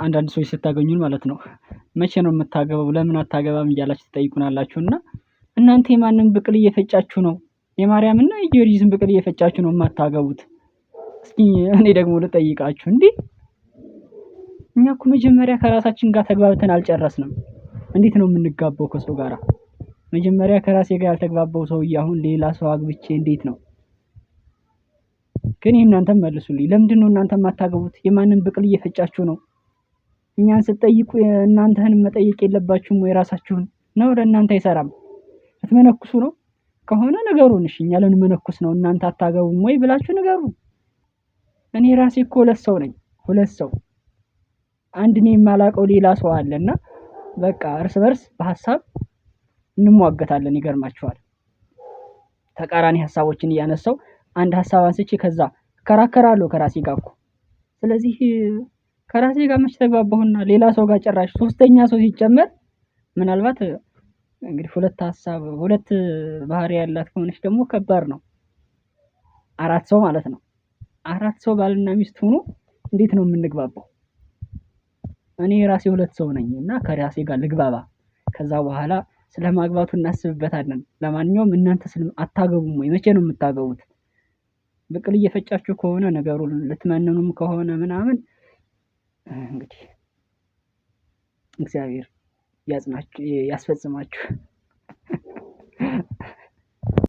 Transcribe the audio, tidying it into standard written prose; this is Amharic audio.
አንዳንድ ሰዎች ስታገኙን ማለት ነው መቼ ነው የምታገባው ለምን አታገባም እያላችሁ ትጠይቁናላችሁ። እና እናንተ የማንን ብቅል እየፈጫችሁ ነው? የማርያምና የጊዮርጊስን ብቅል እየፈጫችሁ ነው የማታገቡት? እስኪ እኔ ደግሞ ልጠይቃችሁ እንዴ! እኛ እኮ መጀመሪያ ከራሳችን ጋር ተግባብተን አልጨረስንም። እንዴት ነው የምንጋባው ከሰው ጋራ? መጀመሪያ ከራሴ ጋር ያልተግባባው ሰውዬ አሁን ሌላ ሰው አግብቼ እንዴት ነው? ግን እናንተም መልሱልኝ። ለምንድን ነው እናንተ የማታገቡት? የማንን ብቅል እየፈጫችሁ ነው? እኛን ስትጠይቁ እናንተን መጠየቅ የለባችሁም ወይ ራሳችሁን? ነው ለእናንተ አይሰራም? ልትመነኩሱ ነው ከሆነ ንገሩን። እሺ እኛ ልንመነኩስ ነው እናንተ አታገቡም ወይ ብላችሁ ንገሩን። እኔ ራሴ እኮ ሁለት ሰው ነኝ። ሁለት ሰው አንድ እኔ የማላውቀው ሌላ ሰው አለና በቃ እርስ በርስ በሐሳብ እንሟገታለን። ይገርማችኋል። ተቃራኒ ሐሳቦችን እያነሳው አንድ ሐሳብ አንስቼ ከዛ እከራከራለሁ ከራሴ ጋር እኮ። ስለዚህ ከራሴ ጋር መች ተግባባሁና ሌላ ሰው ጋር ጭራሽ ሶስተኛ ሰው ሲጨመር ምናልባት እንግዲህ ሁለት ባህሪ ያላት ከሆነች ደግሞ ከባድ ነው። አራት ሰው ማለት ነው። አራት ሰው ባልና ሚስት ሆኖ እንዴት ነው የምንግባባው? እኔ ራሴ ሁለት ሰው ነኝ እና ከራሴ ጋር ልግባባ። ከዛ በኋላ ስለማግባቱ እናስብበታለን። ለማንኛውም እናንተ አታገቡም ወይ? መቼ ነው የምታገቡት? ብቅል እየፈጫችሁ ከሆነ ነገሩን ልትመንኑም ከሆነ ምናምን እንግዲህ እግዚአብሔር ያጽናችሁ ያስፈጽማችሁ።